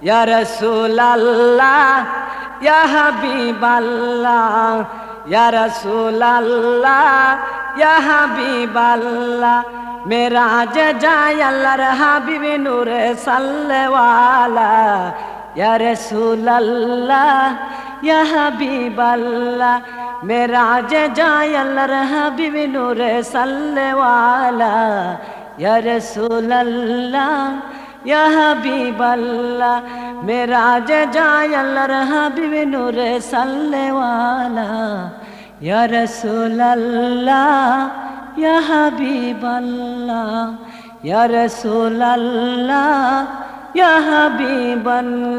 ইয়া রাসূলাল্লাহ ইয়া হাবিবাল্লাহ ইয়া রাসূলাল্লাহ ইয়া হাবিবাল্লাহ মেরাজ যায় আল্লাহর হাবিব নূরে সাল্লেওয়ালা ইয়া রাসূলাল্লাহ ইয়া হাবিবাল্লাহ মেরাজ যায় আল্লাহর হাবিব নূরে সাল্লেওয়ালা ইয়া রাসূলাল্লাহ ইয়া হাবিবাল্লাহ মেরাজ যায় আল্লাহর হাবিব নূরে সাল্লেওয়ালা ইয়া রাসূলাল্লাহ ইয়া হাবিবাল্লাহ ইয়া রাসূলাল্লাহ ইয়া হাবিবাল্লাহ।